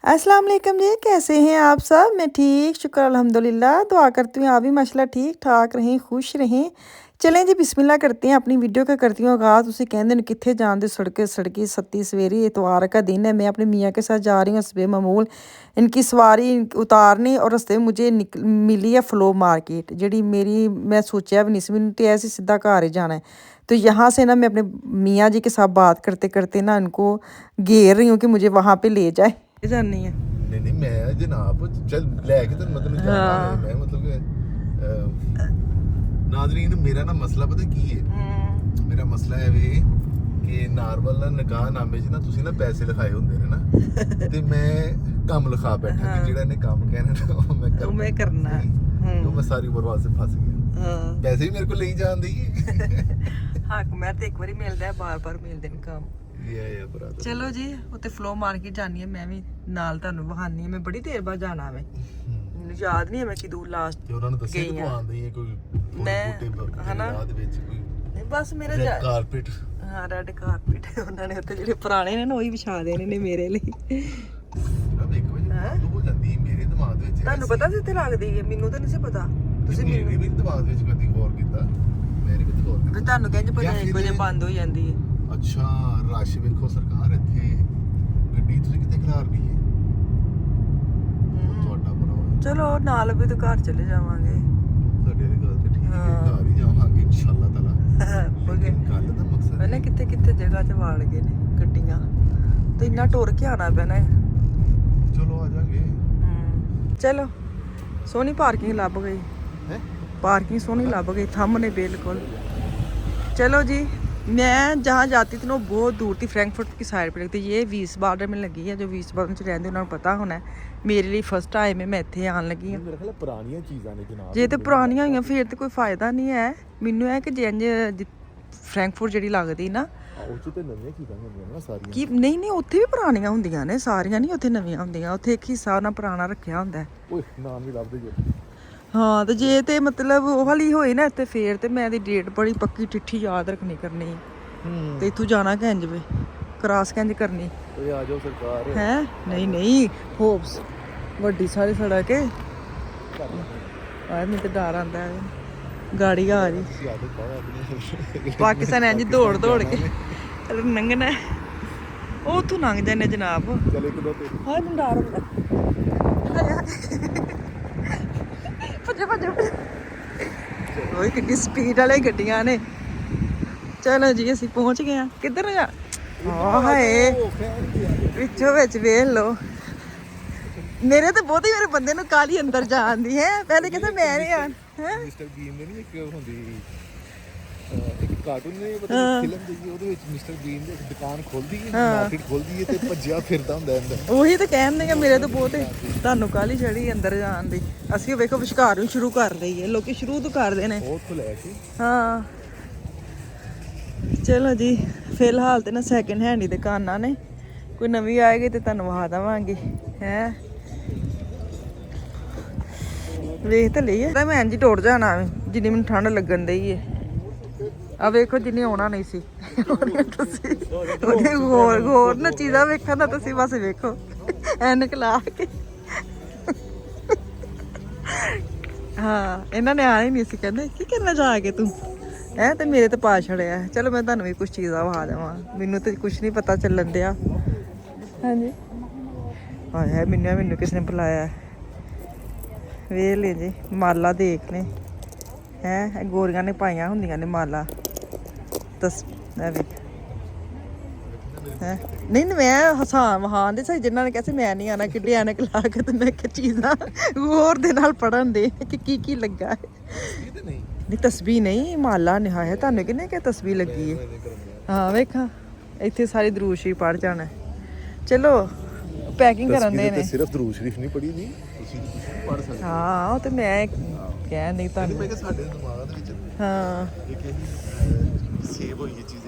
अस्सलाम वालेकुम जी, कैसे हैं आप सब? मैं ठीक, शुक्र अल्हम्दुलिल्लाह। दुआ करती हूँ आप भी माशाल्लाह ठीक ठाक रहें, खुश रहें। चलें जी बिस्मिल्लाह करते हैं, अपनी वीडियो का करती हूँ आगाज़। ਤੁਸੀਂ ਕਹਿੰਦੇ ਨੇ ਕਿੱਥੇ ਜਾਣ ਦੇ सड़की सत्ती सवेरी इतवार का दिन है। मैं अपने मियाँ के साथ जा रही हूँ सुबह मामूल इनकी सवारी उतारनी और रास्ते में मुझे मिली है फ्लो मार्केट ਜਿਹੜੀ मेरी मैं सोचा भी नहीं सी, मैंने तो ऐसे सीधा घर ही जाना है। तो यहाँ से ना मैं अपने मियाँ जी के साथ बात करते करते ना इनको घेर रही हूँ कि मुझे वहाँ पे ले जाए जानी है। नहीं नहीं मैं जनाब चल लेके तो मतलब जाना है मैं मतलब कि नाज़रीन मेरा ना मसला पता की है मेरा मसला है वे कि नार्मल ना निकाहनामे च ना ਤੁਸੀਂ ਨਾ ਪੈਸੇ ਲਿਖਾਏ ਹੁੰਦੇ ਨੇ ਨਾ ਤੇ ਮੈਂ ਕੰਮ ਲਿਖਾ ਬੈਠਾ ਕਿ ਜਿਹੜਾ ਇਹਨੇ ਕੰਮ ਕਹਿਣਾ ਨਾ ਉਹ ਮੈਂ ਕਰਨਾ तो मैं सारी उम्र वास्ते फंस गया पैसे भी मेरे को ले जान दी हक मैं तो एक बारी मिलदा है बार-बार मिलदे ने काम चलो जी उत्ते फ्लो मार्केट जानी है मैं भी नाल ਤੁਹਾਨੂੰ ਵਹਾਨੀ ਹੈ। ਮੈਂ ਬੜੀ ਦੇਰ ਬਾਅਦ ਜਾਣਾ ਵੇ, ਮੈਨੂੰ ਯਾਦ ਨਹੀਂ ਹੈ ਮੈਂ ਕਿਦੋਂ ਲਾਸਟ ਤੇ ਉਹਨਾਂ ਨੂੰ ਦੱਸਿਆ ਕਿ ਤੂੰ ਆਂਦੀ ਹੈ ਕੋਈ ਬੂਟੇ ਹਨਾ ਦੇ ਵਿੱਚ ਕੋਈ ਬਸ ਮੇਰਾ ਕਾਰਪੇਟ ਹਾਂ ਰੈੱਡ ਕਾਰਪੇਟ ਉਹਨਾਂ ਨੇ ਉੱਤੇ ਜਿਹੜੇ ਪੁਰਾਣੇ ਨੇ ਨਾ ਉਹੀ ਵਿਛਾ ਦੇਣੇ ਨੇ ਮੇਰੇ ਲਈ। ਜਨਾਬ ਇੱਕ ਵਜੇ ਹੋ ਜਾਂਦੀ ਮੇਰੇ ਦਿਮਾਗ ਦੇ ਵਿੱਚ ਤੁਹਾਨੂੰ ਪਤਾ ਸੀ ਤੇ ਲੱਗਦੀ ਹੈ, ਮੈਨੂੰ ਤਾਂ ਨਹੀਂ ਸੀ ਪਤਾ। ਤੁਸੀਂ ਮੈਨੂੰ ਵੀ ਦਿਮਾਗ ਵਿੱਚ ਕਦੀ ਗੌਰ ਕੀਤਾ ਮੇਰੇ ਵੀ ਗੌਰ ਕੀਤਾ ਤੁਹਾਨੂੰ ਕਹਿੰਦੇ ਪਤਾ 1 ਵਜੇ ਬੰਦ ਹੋ ਜਾਂਦੀ ਹੈ। ਅੱਛਾ ਰਸ਼ ਵੇਖੋ ਸਰਕਾਰ ਇੱਥੇ ਗੱਡੀ ਤੁਸੀਂ ਕਿੱਥੇ ਖਲਾਰ ਗਈ ਹੈ ਤੁਹਾਡਾ ਬੜਾ ਚਲੋ ਨਾਲ ਵੀ ਤਾਂ ਘਰ ਚਲੇ ਜਾਵਾਂਗੇ। ਤੁਹਾਡੇ ਦੀ ਗੱਲ ਤੇ ਠੀਕ ਹੈ ਘਰ ਹੀ ਜਾਵਾਂਗੇ ਇਨਸ਼ਾਅੱਲਾ ਤਾਲਾ ਲੇਕਿਨ ਗੱਲ ਦਾ ਮਕਸਦ ਮੈਨੇ ਕਿੱਥੇ ਕਿੱਥੇ ਜਗ੍ਹਾ ਤੇ ਵਾੜ ਗਏ ਨੇ ਗੱਡੀਆਂ ਤੇ ਇੰਨਾ ਟੁਰ ਕੇ ਆਣਾ ਪੈਣਾ। ਚਲੋ ਆ ਜਾਾਂਗੇ ਚਲੋ ਸੋਹਣੀ ਪਾਰਕਿੰਗ ਲੱਭ ਗਈ ਹੈ पार्किंग सोनी लग गई सामने बिल्कुल। चलो जी मैं जहाँ जाती थी ना बहुत दूर थी, फ्रैंकफर्ट की साइड पर लगती। ये वीस बार्डर में लगी है, जो वीस बार्डर में रहते उन्होंने पता होना है। मेरे लिए फर्स्ट टाइम है मैं इत्थे आन लगी हाँ। मेरे ख्याल पुरानियां चीज़ां ने जनाब जे तो पुरानियां होईयां फिर तो कोई फायदा नहीं है। मैनू है कि जिंज फ्रैंकफर्ट जिहड़ी लगदी ना कि नहीं नहीं उत्थे भी पुरानियां हुंदियां ने सारियां नहीं, उत्थे नवीआं हुंदियां। उत्थे एक हिस्सा उन्हां पुराना रखिया हुंदा है। ओए नाम भी लभदे जे हाँ तो जे तो मतलब वो वाली होई ना इत्थे फिर तो मैं दी डेट बड़ी पक्की चिट्ठी याद रखनी करनी तो इत्थों जाना कैंज वे क्रॉस कैंज करनी आ जाओ सरकार है। नहीं नहीं होप्स वड्डी सारी सड़क है मैं तो डर आंदा है गाड़ी आ रही पाकिस्तान इंज दौड़ दौड़ के लंघना ਉਹ ਉੱਥੋਂ ਲੰਘ ਜਾਂਦੇ ਜਨਾਬ। ਚਲੇ ਕਿਦੋਂ ਤੇ ਹਾਂ ਮੈਨੂੰ ਡਰ ਹੁੰਦਾ ਭੱਜੋ ਭੱਜੋ ਓਏ ਕਿੰਨੀ ਸਪੀਡ ਵਾਲੇ ਗੱਡੀਆਂ ਨੇ। ਚਲੋ ਜੀ ਅਸੀਂ ਪਹੁੰਚ ਗਏ ਆ। ਕਿੱਧਰ ਜਾ ਹਾਏ ਵਿੱਚੋਂ ਵਿੱਚ ਵੇਖ ਲਓ ਮੇਰੇ ਤੇ ਬਹੁਤੀ ਮੇਰੇ ਬੰਦੇ ਨੂੰ ਕਾਲੀ ਅੰਦਰ ਜਾਣ ਦੀ ਹੈ। ਪਹਿਲੇ ਕਹਿੰਦਾ ਮੈਂ ਨਹੀਂ ਆਣ ਹੈ। ਮਿਸਟਰ ਬੀਨ ਨੇ ਨਹੀਂ ਇੱਕ ਹੁੰਦੀ ਇੱਕ ਕਾਰਟੂਨ ਨੇ ਪਤਾ ਫਿਲਮ ਦੀ ਉਹਦੇ ਵਿੱਚ ਮਿਸਟਰ ਬੀਨ ਦੀ ਦੁਕਾਨ ਖੋਲਦੀ ਹੈ ਮਾਰਕੀਟ ਖੋਲਦੀ ਹੈ ਤੇ ਭੱਜਿਆ ਫਿਰਦਾ ਹੁੰਦਾ ਅੰਦਰ। ਉਹੀ ਤਾਂ ਕਹਿੰਦੇ ਕਿ ਮੇਰੇ ਤਾਂ ਬਹੁਤ ਤੁਹਾਨੂੰ ਕਾਲੀ ਚੜੀ ਅੰਦਰ ਜਾਣ ਦੀ। ਅਸੀਂ ਵੇਖੋ ਵਿਚਕਾਰ ਨੂੰ ਸ਼ੁਰੂ ਕਰ ਦਈਏ, ਲੋਕੀ ਸ਼ੁਰੂ ਤੋਂ ਕਰਦੇ ਨੇ ਉਹ ਤੋਂ ਲੈ ਕੇ ਹਾਂ। ਚਲੋ ਜੀ ਫਿਲਹਾਲ ਤੇ ਨਾ ਸੈਕਿੰਡ ਹੈਂਡ ਹੀ ਦੁਕਾਨਾਂ ਨੇ, ਕੋਈ ਨਵੀਂ ਆਏਗੀ ਤੇ ਤੁਹਾਨੂੰ ਵਿਖਾ ਦੇਵਾਂਗੇ ਹੈ। ਵੇਖ ਤਾਂ ਲਈਏ ਤਾਂ ਮੈਂ ਇੰਝ ਟੁੱਟ ਜਾਣਾ ਜਿੰਨੀ ਮੈਨੂੰ ਠੰਡ ਲੱਗਣ ਦਈ ਹੈ। ਆ ਵੇਖੋ ਜਿੰਨੀ ਆਉਣਾ ਨਹੀਂ ਸੀ ਤੁਸੀਂ ਉਹਨੇ ਹੋਰ ਨਾ ਚੀਜ਼ਾਂ ਵੇਖਣ ਦਾ ਤੁਸੀਂ ਬਸ ਵੇਖੋ ਐਨਕ ਲਾ ਕੇ। ਹਾਂ ਇਹਨਾਂ ਨੇ ਆਣਾ ਹੀ ਨਹੀਂ ਸੀ, ਕਹਿੰਦੇ ਕੀ ਕਰਨਾ ਜਾ ਕੇ ਤੂੰ ਹੈ ਤੇ ਮੇਰੇ ਤੇ ਪਾ ਛੜਿਆ। ਚਲੋ ਮੈਂ ਤੁਹਾਨੂੰ ਵੀ ਕੁਛ ਚੀਜ਼ਾਂ ਵਿਖਾ ਦੇਵਾਂ, ਮੈਨੂੰ ਤੇ ਕੁਛ ਨਹੀਂ ਪਤਾ ਚੱਲਣ ਦਿਆ। ਹਾਂਜੀ ਹਾਏ ਮੈਨੂੰ ਕਿਸ ਨੇ ਬੁਲਾਇਆ ਵੇਖ ਲੈ ਜੀ ਮਾਲਾ ਦੇਖ ਨੇ ਹੈ। ਗੋਰੀਆਂ ਨੇ ਪਾਈਆਂ ਹੁੰਦੀਆਂ ਨੇ ਮਾਲਾ ਤਸ ਵੇਖ ਹੈ। ਨਹੀਂ ਮੈਂ ਹਸਾਨ ਵਹਾਨ ਦੇ ਸਹੀ ਜਿਨ੍ਹਾਂ ਨੇ ਕਹਿੰਦੇ ਮੈਂ ਨਹੀਂ ਆਣਾ ਕਿੱਡੇ ਐਨਕ ਲਾ ਕੇ ਤੇ ਮੈਂ ਕਿ ਚੀਜ਼ਾਂ ਹੋਰ ਦੇ ਨਾਲ ਪੜਨ ਦੇ ਕਿ ਕੀ ਲੱਗਾ ਹੈ। ਨਹੀਂ ਤਸਬੀਹ ਨਹੀਂ ਮਾਲਾ ਨਿਹਾਇਆ ਤੁਹਾਨੂੰ ਕਿਹਨੇ ਕਿ ਤਸਬੀਹ ਲੱਗੀ ਹੈ। ਹਾਂ ਵੇਖਾਂ ਇੱਥੇ ਸਾਰੀ ਦਰੂਦ ਸ਼ਰੀਫ ਪੜ ਜਾਣਾ। ਚਲੋ ਪੈਕਿੰਗ ਕਰਨ ਦੇ ਨੇ ਸਿਰਫ ਦਰੂਦ ਸ਼ਰੀਫ ਨਹੀਂ ਪੜੀ ਨਹੀਂ ਤੁਸੀਂ ਪੜ ਸਕਦੇ। ਹਾਂ ਉਹ ਤੇ ਮੈਂ ਕਹਿ ਨਹੀਂ ਤੁਹਾਨੂੰ ਮੈਂ ਕਿ ਸਾਡੇ ਦਿਮਾਗ ਦੇ ਵਿੱਚ ਹਾਂ ਇੱਕ ਸੇਵ ਹੋਈ ਇਹ ਚੀਜ਼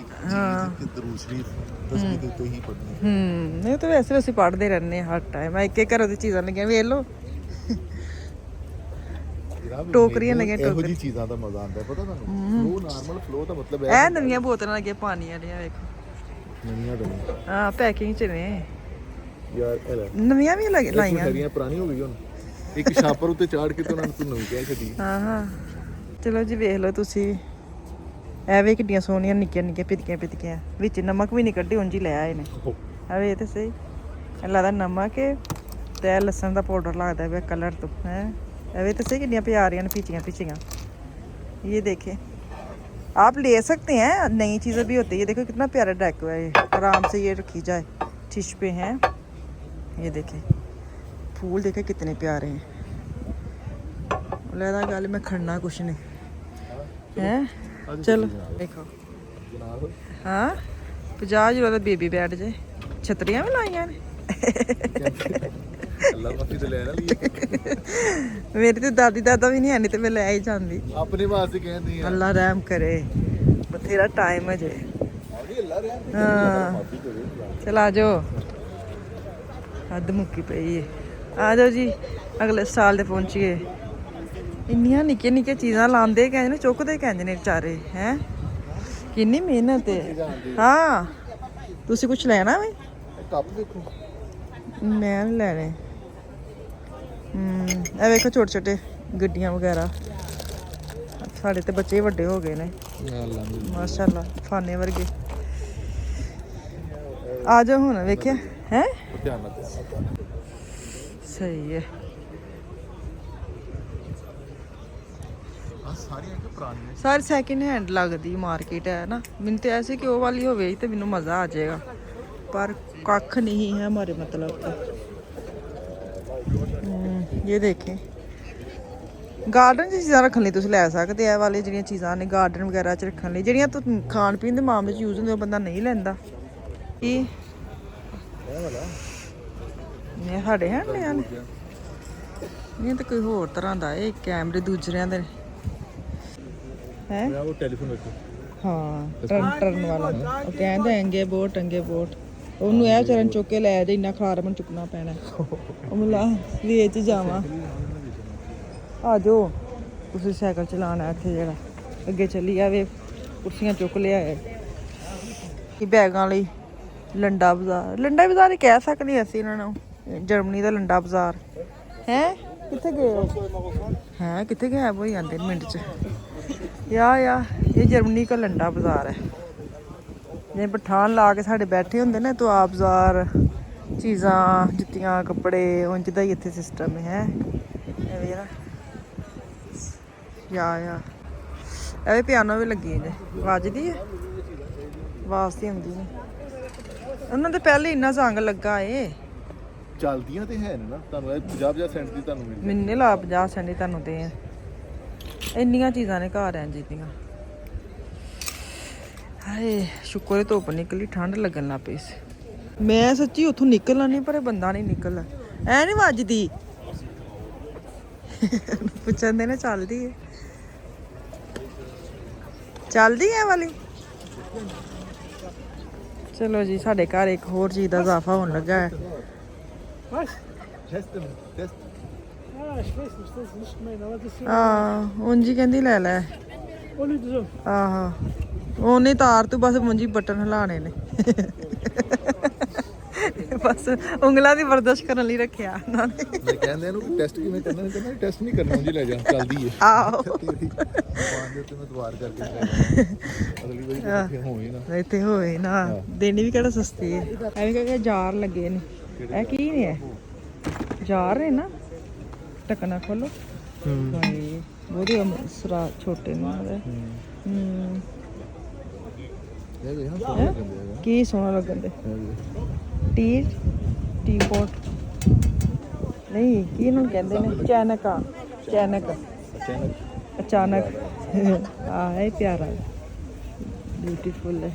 ਕਿ ਦਰੂਦ ਸ਼ਰੀਫ ਤਸਬੀਹ ਦੇ ਉੱਤੇ ਹੀ ਪੜਨੀ। ਨਹੀਂ ਤਾਂ ਵੈਸੇ ਅਸੀਂ ਪੜ੍ਹਦੇ ਰਹਿੰਦੇ ਹਰ ਟਾਈਮ। ਮੈਂ ਇੱਕ ਘਰੋਂ ਦੀ ਚੀਜ਼ਾਂ ਲੱਗੀਆਂ ਵੇਖ ਲਓ ਟੋਕਰੀਆਂ ਲੱਗੀਆਂ ਇਹੋ ਜਿਹੀ ਚੀਜ਼ਾਂ ਦਾ ਮਜ਼ਾ ਆਉਂਦਾ ਪਤਾ ਤੁਹਾਨੂੰ। ਫਲੋ ਨਾਰਮਲ ਫਲੋ ਦਾ ਮਤਲਬ ਹੈ ਇਹ ਨਵੀਆਂ ਬੋਤਲਾਂ ਲੱਗੀਆਂ ਪਾਣੀ ਵਾਲੀਆਂ ਵੇਖੋ ਨਵੀਆਂ ਹਾਂ ਪੈਕਿੰਗ ਚ ਨੇ ਯਾਰ ਇਹ ਲੈ ਨਵੀਆਂ ਵੀ ਲਾਈਆਂ ਹੈਗੀਆਂ ਪੁਰਾਣੀ ਹੋ ਗਈ ਹੁਣ ਇੱਕ ਛਾਪਰ ਉੱਤੇ ਚਾੜ ਕੇ ਤੇ ਉਹਨਾਂ ਨੂੰ ਤੂੰ ਨਵੀਂ ਕਹਿ ਛੱਡੀ ਹਾਂ ਚਲੋ ਜੀ ਵੇਖ ਲਓ ਤੁਸੀਂ ਐਵੇਂ ਕਿੱਡੀਆਂ ਸੋਹਣੀਆਂ ਨਿੱਕੀਆਂ ਨਿੱਕੀਆਂ ਪਿਤਕੀਆਂ ਵਿੱਚ ਨਮਕ ਵੀ ਨਹੀਂ ਕੱਢੀ ਉਂਝ ਹੀ ਲੈ ਆਏ ਨੇ ਐਵੇਂ ਇਹ ਤੇ ਸਹੀ ਲੱਗਦਾ ਨਮਕ ਹੈ ਤੇ ਲਸਣ ਦਾ ਪਾਊਡਰ ਲੱਗਦਾ ਪਿਆ ਕਲਰ ਤੋਂ ਹੈ ਐਵੇਂ ਤੇ सही कितनी प्यारियां पीचियां ये देखें आप ले सकते हैं नई चीज़ें भी होती है। ये देखो कितना प्यारा डेको है ये आराम से ये रखी जाए टिश पे हैं। ये देखें फूल देखे कितने प्यारे हैं लगा गल मैं खड़ना कुछ नहीं है। चलो देखो हाँ 50 यूरो का बेबी बैठ जाए छतरियां भी लाइया ने ਅੱਲਾ ਮਾਫੀ ਤੇ ਲੈ ਨਾ ਲਈ मेरी तो दादी दादा भी नहीं है नहीं तो मैं ले ही जाती ਆਪਣੇ ਵਾਸਤੇ ਕਹਿੰਦੇ ਆ अल्लाह रहम करे बथेरा टाइम है जे ਅੱਲਾ ਰਹਿਮ हाँ ਮਾਫੀ ਕਰੇ चल आ जाओ हद मुक्की पई है आ जाओ जी अगले साल दे पहुंचिए इन्नियां निक्कियां निक्कियां चीज़ां लांदे कहंदे ने चुकदे कहंदे ने बेचारे हैं किन्नी मेहनत है। हाँ तुसी कुछ लेना वे ਕੱਪ ਦੇਖੋ मैं नहीं लेने ਇਹ ਵੇਖੋ ਛੋਟੇ ਛੋਟੇ ਗੱਡੀਆਂ ਵਗੈਰਾ ਸਾਡੇ ਤੇ ਬੱਚੇ ਵੱਡੇ ਹੋ ਗਏ ਨੇ ਅੱਲਾ ਮਾਸ਼ਾਅੱਲਾ ਫਾਨੇ ਵਰਗੇ ਆ ਜਾਓ ਹੁਣ ਵੇਖਿਆ ਹੈ ਧਿਆਨ ਨਾਲ ਸਹੀ ਹੈ ਆ ਸਾਰੀਆਂ ਕਿ ਪੁਰਾਣੀਆਂ ਸਾਰੀ ਸੈਕਿੰਡ ਹੈਂਡ ਲੱਗਦੀ ਮਾਰਕੀਟ ਹੈ ਨਾ ਮੈਨੂੰ ਤੇ ਐਸੇ ਕਿ ਉਹ ਵਾਲੀ ਹੋਵੇ ਤੇ ਮੈਨੂੰ ਮਜ਼ਾ ਆ ਜਾਏਗਾ पर कख नहीं है हमारे मतलब का। ये देखें गार्डन च चीज़ां रखने ਲਈ ਤੁਸੀਂ ਲੈ ਸਕਦੇ ਆ ਵਾਲੇ ਜਿਹੜੀਆਂ ਚੀਜ਼ਾਂ ਨੇ ਗਾਰਡਨ ਵਗੈਰਾ ਚ ਰੱਖਣ ਲਈ ਜਿਹੜੀਆਂ ਤੂੰ ਖਾਣ ਪੀਣ ਦੇ ਮਾਮਲੇ ਚ ਯੂਜ਼ ਹੁੰਦੇ ਉਹ ਬੰਦਾ ਨਹੀਂ ਲੈਂਦਾ ਕੀ ਇਹ ਵਾਲਾ ਇਹ ਸਾਡੇ ਹੈ ਨੇ ਨਹੀਂ ਤਾਂ ਕੋਈ ਹੋਰ ਤਰ੍ਹਾਂ ਦਾ ਇਹ ਕੈਮਰੇ ਦੂਜਿਆਂ ਦੇ ਹੈ ਉਹ ਟੈਲੀਫੋਨ ਰੱਖੋ ਹਾਂ ਟਰਨ ਵਾਲਾ ਉਹ ਕਹਿੰਦੇ ਟੰਗੇ ਬੋਟ ਉਹਨੂੰ ਇਹ ਚਰਨ ਚੁੱਕ ਕੇ ਲੈ ਜਾ ਇੰਨਾ ਖਾਰ ਮਨ ਚੁੱਕਣਾ ਪੈਣਾ ਉਹ ਮਿਲਾ ਵੇਚ ਜਾਵਾਂ ਆ ਜਾਓ ਤੁਸੀਂ ਸਾਈਕਲ ਚਲਾਉਣਾ ਇੱਥੇ ਜਿਹੜਾ ਅੱਗੇ ਚੱਲੀ ਆਵੇ ਕੁਰਸੀਆਂ ਚੁੱਕ ਲਿਆਏ ਇਹ ਬੈਗਾਂ ਲਈ ਲੰਡਾ ਬਾਜ਼ਾਰ ਹੀ ਕਹਿ ਸਕਦੇ ਅਸੀਂ ਇਹਨਾਂ ਨੂੰ ਜਰਮਨੀ ਦਾ ਲੰਡਾ ਬਾਜ਼ਾਰ ਹੈ ਕਿੱਥੇ ਗਏ ਹੈ ਕਿੱਥੇ ਗਾਇਬ ਹੋ ਜਾਂਦੇ ਮਿੰਟ 'ਚ ਯਾ ਇਹ ਜਰਮਨੀ ਦਾ ਲੰਡਾ ਬਾਜ਼ਾਰ ਹੈ ਜੇ ਪਠਾਨ ਲਾ ਕੇ ਸਾਡੇ ਬੈਠੇ ਹੁੰਦੇ ਨੇ ਤਾਂ ਆਪ ਬਾਜ਼ਾਰ ਚੀਜ਼ਾਂ ਜੁੱਤੀਆਂ ਕੱਪੜੇ ਉਂਝ ਦਾ ਹੀ ਇੱਥੇ ਸਿਸਟਮ ਹੈ ਐਵੇਂ ਨਾ ਯਾ ਐਵੇਂ ਪਿਆਨੋ ਵੀ ਲੱਗੀ ਨੇ ਵੱਜਦੀ ਹੈ ਵਾਸਤੇ ਹੁੰਦੀ ਨੇ ਉਹਨਾਂ ਦੇ ਪਹਿਲੇ ਇੰਨਾ ਸੰਗ ਲੱਗਾ ਏ ਚੱਲਦੀਆਂ ਤੇ ਹੈ ਨਾ ਤੁਹਾਨੂੰ ਇਹ 50 ਸੈਂਟ ਦੀ ਤੁਹਾਨੂੰ ਮਿਲ ਮੈਨੂੰ ਲਾ 50 ਸੈਂਟ ਦੀ ਤੁਹਾਨੂੰ ਦੇ ਇੰਨੀਆਂ ਚੀਜ਼ਾਂ ਨੇ ਘਰ ਐਂ ਜੀਆਂ ਹਾਏ ਸ਼ੁਕਰ ਹੈ ਧੁੱਪ ਨਿਕਲੀ ਠੰਡ ਲੱਗਣ ਲੱਗ ਪਈ ਸੀ ਮੈਂ ਸੱਚੀ ਉੱਥੋਂ ਨਿਕਲਣਾ ਨਹੀਂ ਪਰ ਇਹ ਬੰਦਾ ਨਹੀਂ ਨਿਕਲਦਾ ਐ ਨਹੀਂ ਵੱਜਦੀ ਪੁੱਛਣ ਦੇ ਨਾ ਚੱਲਦੀ ਹੈ ਵਾਲੀ ਚਲੋ ਜੀ ਸਾਡੇ ਘਰ ਇੱਕ ਹੋਰ ਚੀਜ਼ ਦਾ ਇਜ਼ਾਫਾ ਹੋਣ ਲੱਗਾ ਹੈ ਉਂਝ ਕਹਿੰਦੀ ਲੈ ਆਹ ਉਹਨੇ ਤਾਰ ਤੋਂ ਬਸ ਮੁੰਜੀ ਬਟਨ ਹਿਲਾਣੇ ਨੇ ਬਸ ਉਂਗਲਾਂ ਦੀ ਵਰਦਸ਼ ਕਰਨ ਲਈ ਰੱਖਿਆ ਉਹਨਾਂ ਨੇ ਮੈਂ ਕਹਿੰਦੇ ਇਹਨੂੰ ਟੈਸਟ ਕਿਵੇਂ ਕਰਨਾ ਕਹਿੰਦਾ ਟੈਸਟ ਨਹੀਂ ਕਰਨਾ ਉਂਝ ਲੈ ਜਾ ਚੱਲਦੀ ਹੈ ਆਹੋ ਪਾਣ ਦੇ ਤੇ ਮੈਂ ਦੁਬਾਰ ਕਰਕੇ ਅਗਲੀ ਵਾਰੀ ਇੱਥੇ ਹੋਏ ਨਾ ਦੇਣੀ ਵੀ ਕਿਹੜਾ ਸਸਤੀ ਹੈ ਐਵੇਂ ਕਹਿੰਦੇ ਜਾਰ ਲੱਗੇ ਨੇ ਇਹ ਕੀ ਨੇ ਜਾਰ ਨੇ ਨਾ ਢੱਕਣਾ ਖੋਲੋ ਭਾਈ ਬਹੁਤ ਸਰਾ ਛੋਟੇ ਨੇ ਇਹ ਵੇਖ ਨਾ ਸੋਹਣਾ ਲੱਗਦਾ ਕੀ ਸੋਹਣਾ ਲੱਗਣ ਦੇ ਟੀ ਪੋਟ ਨਹੀਂ ਕੀ ਇਹਨੂੰ ਕਹਿੰਦੇ ਨੇ ਅਚਾਨਕ ਆ ਇਹ ਪਿਆਰਾ ਬਿਊਟੀਫੁਲ ਹੈ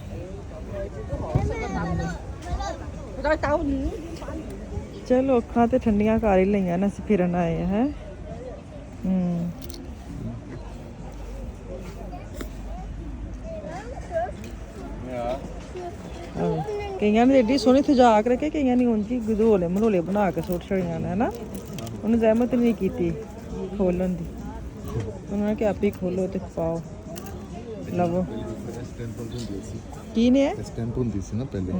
ਚਲੋ ਅੱਖਾਂ ਤੇ ਠੰਡੀਆਂ ਕਰ ਹੀ ਲਈਆਂ ਨਾ ਅਸੀਂ ਫਿਰਨ ਆਏ ਆ ਹੈ ਕਈਆਂ ਨੇ ਏਡੀ ਸੋਹਣੀ ਸਜਾ ਕੇ ਰੱਖੇ ਕਈਆਂ ਨੇ ਉਂਝ ਹੀ ਗਧੋਲੇ ਮਨੋਲੇ ਬਣਾ ਕੇ ਸੁੱਟ ਛੜੀਆਂ ਨੇ ਹਨਾ ਉਹਨੂੰ ਜ਼ਹਿਮਤ ਨਹੀਂ ਕੀਤੀ ਖੋਲਣ ਦੀ ਉਹਨਾਂ ਨੇ ਕਿ ਆਪੇ ਖੋਲੋ ਤੇ ਪਾਓ ਲਵੋ ਕੀ ਨੇ ਸਟੈਂਪ ਹੁੰਦੀ ਸੀ ਨਾ ਪਹਿਲੇ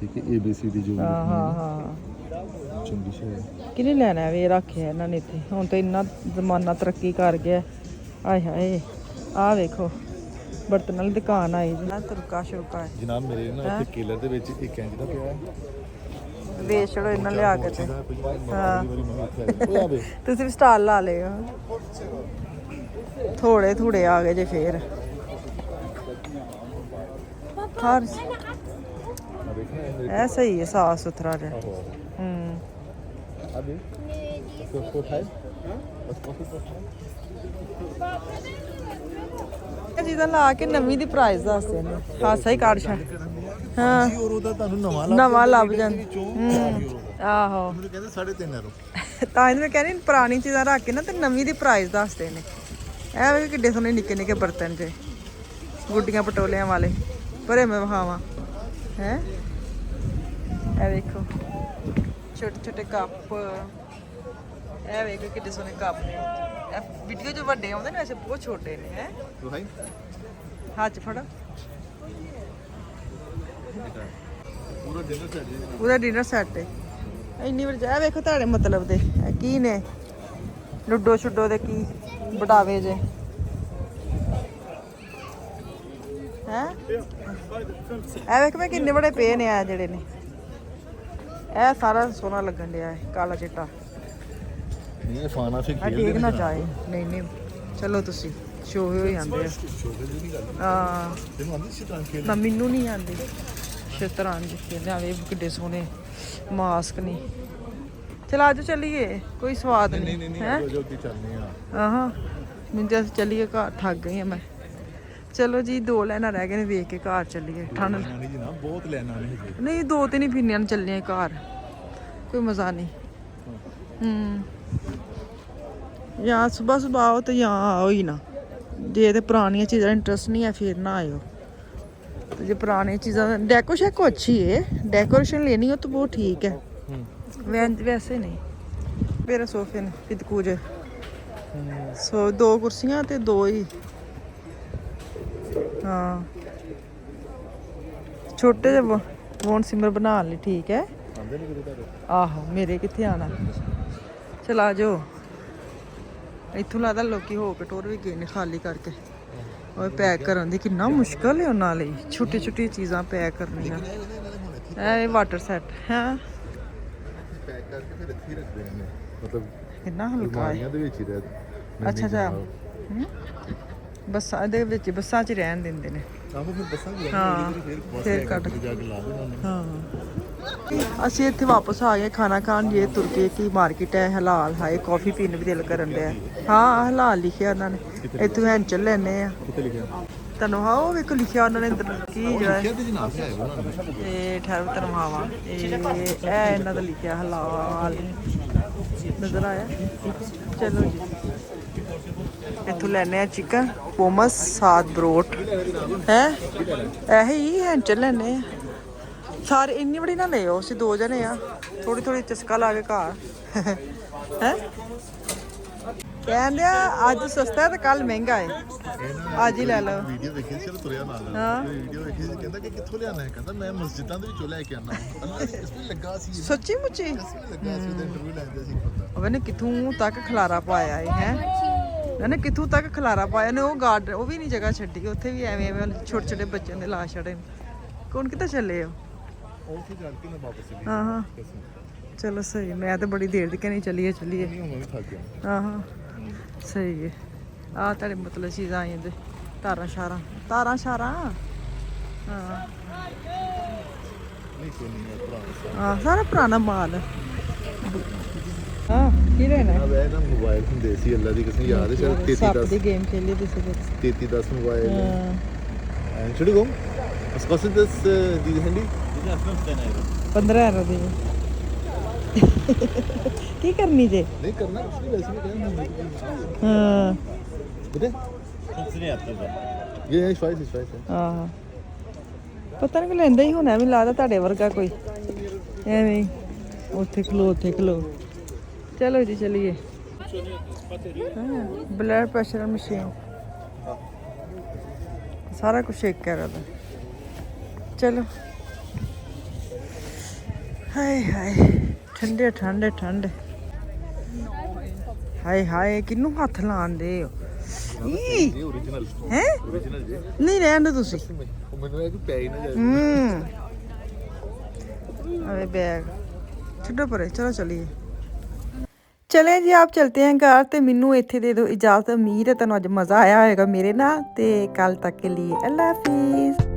ਠੀਕ ਹੈ ABCD ਜੋ ਵੀ ਹਾਂ ਲਿਖਣੀ ਹਾਂ ਹੈ ਹਾਂ ਚੰਗੀ ਸ਼ੇ ਕਿਹਨੇ ਲੈਣਾ ਵੇ ਰੱਖਿਆ ਇਹਨਾਂ ਨੇ ਇੱਥੇ ਹੁਣ ਤਾਂ ਇੰਨਾ ਜ਼ਮਾਨਾ ਤਰੱਕੀ ਕਰ ਗਿਆ ਆਏ ਹਾਏ ਆਹ ਵੇਖੋ ਬਰਤਨ ਵਾਲੀ ਦੁਕਾਨ ਆਈ ਜੀ ਨਾ ਤੁਰਕਾ ਸ਼ੁਰਕਾ ਜਨਾਬ ਮੇਰੇ ਨਾ ਇੱਥੇ ਕੇਲਰ ਦੇ ਵਿੱਚ ਇੱਕ ਇੰਚ ਦਾ ਪਿਆ ਵੇਚ ਛੜੋ ਇਹਨਾਂ ਲਿਆ ਕੇ ਤੇ ਹਾਂ ਉਹ ਆਵੇ ਤੁਸੀਂ ਵੀ ਸਟਾਲ ਲਾ ਲਿਓ ਥੋੜੇ ਥੋੜੇ ਆ ਗਏ ਜੇ ਫੇਰ ਹਰ ਇਹ ਸਹੀ ਹੈ ਸਾਫ ਸੁਥਰਾ ਜਿਹਾ ਹੂੰ ਅਬੇ ਕੋ ਹੈ ਬਸ ਕਾਫੀ ਇਹ ਚੀਜ਼ਾਂ ਲਾ ਕੇ ਨਵੀਂ ਦੀ ਪ੍ਰਾਈਸ ਦੱਸਦੇ ਨੇ ਹਾਸਾ ਹੀ ਕੱਢ ਛੱਡ ਹਾਂ ਜੀ ਔਰ ਉਹਦਾ ਤੁਹਾਨੂੰ ਨਵਾਂ ਲੱਭ ਜਾਂਦਾ ਆਹੋ ਮੈਨੂੰ ਕਹਿੰਦੇ 3.5 ਯੂਰੋ ਤਾਂ ਇਹ ਮੈਂ ਕਹਿੰਦੀ ਪੁਰਾਣੀ ਚੀਜ਼ਾਂ ਰੱਖ ਕੇ ਨਾ ਤੇ ਨਵੀਂ ਦੀ ਪ੍ਰਾਈਸ ਦੱਸਦੇ ਨੇ ਇਹ ਵੇ ਕਿੱਡੇ ਸੋਹਣੇ ਨਿੱਕੇ ਨਿੱਕੇ ਬਰਤਨ ਜੇ ਗੁੱਡੀਆਂ ਪਟੋਲਿਆਂ ਵਾਲੇ ਭਰੇ ਮੈਂ ਵਿਖਾਵਾਂ ਹੈ ਇਹ ਵੇਖੋ ਛੋਟੇ ਛੋਟੇ ਕੱਪ ਇਹ ਵੇਖੋ ਕਿੱਡੇ ਸੋਹਣੇ ਕੱਪ ਨੇ ਇਹ ਵੀਡੀਓ 'ਚ ਵੱਡੇ ਆਉਂਦੇ ਨੇ ਵੈਸੇ ਬਹੁਤ ਛੋਟੇ ਨੇ ਹੈ ਤੋ ਭਾਈ ਹੱਥ 'ਚ ਫੜੋ ਪੂਰਾ ਡਿਨਰ ਸੈਟ ਜੀ ਪੂਰਾ ਡਿਨਰ ਸੈੱਟ ਹੈ ਇੰਨੀ ਵਾਰ ਜਾ ਵੇਖੋ ਤੁਹਾਡੇ ਮਤਲਬ ਦੇ ਇਹ ਕੀ ਨੇ ਲੁੱਡੋ ਛੁੱਡੋ ਦੇ ਕੀ ਬਟਾਵੇ ਜੇ ਹੈ ਇਹ ਵੇਖ ਮੈਂ ਕਿੰਨੇ ਬੜੇ ਪਏ ਨੇ ਆ ਜਿਹੜੇ ਨੇ ਇਹ ਸਾਰਾ ਸੋਨਾ ਲੱਗਣ ਡਿਆ ਹੈ ਕਾਲਾ ਚਿੱਟਾ ਨਹੀਂ ਫਾਨਾ ਫਿਰ ਆ ਠੀਕ ਨਾ ਚਾਹੇ ਨਹੀਂ ਨਹੀਂ ਚਲੋ ਤੁਸੀਂ ਸ਼ੋ ਹੋ ਜਾਂਦੇ ਆ ਛੋਟੇ ਜਿਹੀ ਨਹੀਂ ਗੱਲ ਹਾਂ ਤੈਨੂੰ ਆਂਦੀ ਸੀ ਤਾਂ ਖੇਲ ਨਾ ਮੈਨੂੰ ਨਹੀਂ ਆਉਂਦੀ ਸ਼ਤਰੰਜ ਖੇਡਦੇ ਆ ਵੇ ਕਿੱਡੇ ਸੋਹਣੇ ਮਾਸਕ ਨਹੀਂ ਚਲ ਆਜੋ ਚੱਲੀਏ ਕੋਈ ਸਵਾਦ ਨਹੀਂ ਨਹੀਂ ਨਹੀਂ ਹੈ ਨਹੀਂ ਜੋ ਕੀ ਚੱਲਨੇ ਆ ਆਹਾਂ ਮੈਨੂੰ ਤਾਂ ਚੱਲੀਏ ਘਰ ਥੱਕ ਗਈ ਆ ਮੈਂ ਚਲੋ ਜੀ 2 ਲੈਣਾ ਰਹਿ ਗਏ ਨੇ ਵੇਖ ਕੇ ਘਰ ਚੱਲੀਏ ਠੰਡ ਨਹੀਂ ਜੀ ਨਾ ਬਹੁਤ ਲੈਣਾ ਨਹੀਂ ਜੀ ਨਹੀਂ 2-3 ਹੀ ਪੀਣੀਆਂ ਨੂੰ ਚੱਲੀਆਂ ਘਰ ਕੋਈ ਮਜ਼ਾ ਨਹੀਂ ਜਾਂ ਸਵੇਰ ਆਓ ਤੇ ਜਾਂ ਆਓ ਹੀ ਨਾ ਜੇ ਤੇ ਪੁਰਾਣੀਆਂ ਚੀਜ਼ਾਂ ਇੰਟਰਸਟ ਨਹੀਂ ਹੈ ਫਿਰ ਨਾ ਆਇਓ तो जो पुरानी चीज़ा डेकोरेशन को अच्छी है डेकोरेशन लेनी हो तो वो ठीक है वैसे नहीं मेरे सोफे ने फिर कुछ सो 2 कुर्सियां ते 2 ही हाँ छोटे जे वोन सिमर बना ली ठीक है आहो मेरे कितने आना चला जाओ इत्थों लगता लोग हो के टोर भी गए ने खाली करके और पैक करन दी कितना मुश्किल है उन्हां लई छोटी छोटी चीज़ां पैक करनियां ए वाटर सेट है ਪੈਕ ਕਰਕੇ ਫਿਰ ਇੱਥੇ ਰੱਖਦੇ ਨੇ ਮਤਲਬ कितना हल्का है ਦੇ ਵਿੱਚ ਹੀ ਰਹਿ अच्छा अच्छा ਬੱਸਾਂ ਦੇ ਵਿੱਚ ਬੱਸਾਂ 'ਚ ਰਹਿਣ ਦਿੰਦੇ ਨੇ ਆਹੋ ਫਿਰ ਬੱਸਾਂ ਵੀ ਫਿਰ ਕੱਟ ਜਾ ਕੇ ਲਾ ਦੇਣਾ ਹਾਂ ਅਸੀਂ ਇੱਥੇ ਵਾਪਸ ਆ ਗਏ ਖਾਣਾ ਖਾਣ ਇਹ ਤੁਰਕੀ ਕੀ ਮਾਰਕੀਟ ਹੈ ਹਲਾਲ ਹਾਏ ਕਾਫੀ ਪੀਣ ਵੀ ਦਿਲ ਕਰਨ ਡਿਆ ਹਾਂ ਹਲਾਲ ਲਿਖਿਆ ਉਹਨਾਂ ਨੇ ਇੱਥੋਂ ਹੈਂਚਲ ਲੈਣੇ ਆ ਕਿੱਥੇ ਲਿਖਿਆ ਤੁਹਾਨੂੰ ਹਾਂ ਉਹ ਵੇਖੋ ਲਿਖਿਆ ਉਹਨਾਂ ਨੇ ਕੀ ਜਿਹੜਾ ਲਿਖਿਆ ਤੇ ਜਨਾਬ ਹੈ ਉਹਨਾਂ ਨੇ ਤੇ 18 ਤਨਖਾਹਾਂ ਇਹ ਇਹਨਾਂ ਦਾ ਲਿਖਿਆ ਹਲਾਲ ਨਜ਼ਰ ਆਇਆ ਚਲੋ ਜੀ ਇੱਥੋਂ ਲੈਣੇ ਆ ਚਿਕਨ ਪੋਮਸ ਸਾਦ ਬਰੋਟ ਹੈ ਇਹੀ ਹੈਂਚਲ ਲੈਣੇ ਆ ਸਾਰੇ ਇੰਨੀ ਬੜੀ ਨਾ ਲਿਓ ਅਸੀਂ 2 ਜਣੇ ਆ ਥੋੜੀ ਥੋੜੀ ਚਸਕਾ ਲਾ ਕੇ ਘਰ ਹੈ ਕਹਿੰਦੇ ਆ ਅੱਜ ਸਸਤਾ ਤੇ ਕੱਲ ਮਹਿੰਗਾ ਹੈ ਅੱਜ ਹੀ ਲੈ ਲਓ ਵੀਡੀਓ ਵੇਖੀ ਸੀ ਤੁਰਿਆ ਨਾਲ ਹਾਂ ਵੀਡੀਓ ਵੇਖੀ ਸੀ ਕਹਿੰਦਾ ਕਿ ਕਿੱਥੋਂ ਲਿਆਣਾ ਹੈ ਕਹਿੰਦਾ ਮੈਂ ਮਸਜਿਦਾਂ ਦੇ ਵਿੱਚੋਂ ਲੈ ਕੇ ਆਣਾ ਇਸ ਵਿੱਚ ਲੱਗਾ ਸੀ ਸੱਚੀ ਮੁੱਚੀ ਲੱਗਾ ਸੀ ਉਹਦਾ ਇੰਟਰਵਿਊ ਲੈਂਦੇ ਸੀ ਪਤਾ ਉਹਨੇ ਕਿੱਥੋਂ ਤੱਕ ਖਲਾਰਾ ਪਾਇਆ ਹੈ ਉਹਨੇ ਕਿੱਥੋਂ ਤੱਕ ਖਲਾਰਾ ਪਾਇਆ ਨੇ ਉਹ ਗਾਰਡ ਉਹ ਵੀ ਨਹੀਂ ਜਗ੍ਹਾ ਛੱਡੀ ਉੱਥੇ ਵੀ ਐਵੇਂ ਐਵੇਂ ਛੋਟੇ ਛੋਟੇ ਬੱਚਿਆਂ ਦੇ ਲਾ ਛੜੇ ਕੌਣ ਕਿੱਥੇ ਚੱਲੇ ਹੋ ਉਹ ਫਿਰ ਜਾ ਕੇ ਮੈਂ ਵਾਪਸ ਚਲੀ ਹਾਂ ਹਾਂ ਚਲੋ ਸਹੀ ਮੈਂ ਤਾਂ ਬੜੀ ਦੇਰ ਦੀ ਕਹਿੰਦੀ ਚੱਲੀਏ ਚੱਲੀਏ ਮੈਂ ਵੀ ਥੱਕ ਗਿਆ ਹਾਂ ਹਾਂ ਸਹੀ ਹੈ ਆਹ ਤੁਹਾਡੇ ਮਤਲਬ ਚੀਜ਼ਾਂ ਆਈਆਂ ਦੇ ਤਾਰਾਂ ਸ਼ਾਰਾਂ ਹਾਂ ਨਹੀਂ ਕੋਈ ਨਹੀਂ ਭਰਾ ਹਾਂ ਸਾਰਾ ਪੁਰਾਣਾ ਮਾਲ ਹਾਂ ਕੀ ਲੈਣਾ ਆ ਵੇ ਨਾ ਮੋਬਾਈਲ ਹੁੰਦੇ ਸੀ ਅੱਲਾ ਦੀ ਕਿਸੇ ਯਾਦ ਹੈ ਸ਼ਾਇਦ ਸੱਪ 3310 ਦੀ ਗੇਮ ਖੇਲੀ ਤੁਸੀਂ 3310 ਮੋਬਾਈਲ ਹਾਂ Entschuldigung, was kostet das, diese Handy? 15 ਦੀ ਕੀ ਕਰਨੀ ਜੇ नहीं करना कुछ नहीं वैसे भी कहना ਹਾਂ बिtte? ये ich weiß ਆਹ ਪਤਾ ਨਹੀਂ ਲੈਂਦਾ ਹੀ ਹੋਣਾ ਵੀ ਲੱਗਦਾ ਤੁਹਾਡੇ ਵਰਗਾ ਕੋਈ ਐਵੇਂ ਹੀ। ਉੱਥੇ ਖਲੋ ਚਲੋ ਜੀ ਚਲੀਏ ਬਲੱਡ ਪ੍ਰੈਸ਼ਰ ਮਸ਼ੀਨ ਸਾਰਾ ਕੁਝ ਚੈੱਕ ਕਰਦਾ ਚਲੋ ਹਾਏ ਹਾਏ ਠੰਡੇ ਠੰਡੇ ਠੰਡ ਹਾਏ ਹਾਏ ਕਿਹਨੂੰ ਹੱਥ ਲਾਉਂਦੇ ਹੋ ਇਹ ਓਰੀਜਨਲ ਹੈ ਓਰੀਜਨਲ ਜੇ ਨਹੀਂ ਰਹਿਣ ਦਿਓ ਤੁਸੀਂ ਉਹ ਮੈਨੂੰ ਇਹ ਕਿ ਪੈ ਹੀ ਨਾ ਜਾਏ अरे बैग ਛੱਡੋ ਪਰੇ ਚਲੋ ਚਲੀਏ ਚਲੇ ਜੀ ਆਪ ਚਲਤੇ हैं घर ਤੇ ਮੈਨੂੰ ਇੱਥੇ ਦੇ ਦਿਓ ਇਜਾਜ਼ਤ ਉਮੀਦ ਹੈ ਤੁਹਾਨੂੰ ਅੱਜ ਮਜ਼ਾ ਆਇਆ ਹੋਵੇਗਾ ਮੇਰੇ ਨਾਲ ਤੇ ਕੱਲ ਤੱਕ ਕੇ ਲਈ ਅੱਲਾ ਹਾਫਿਜ਼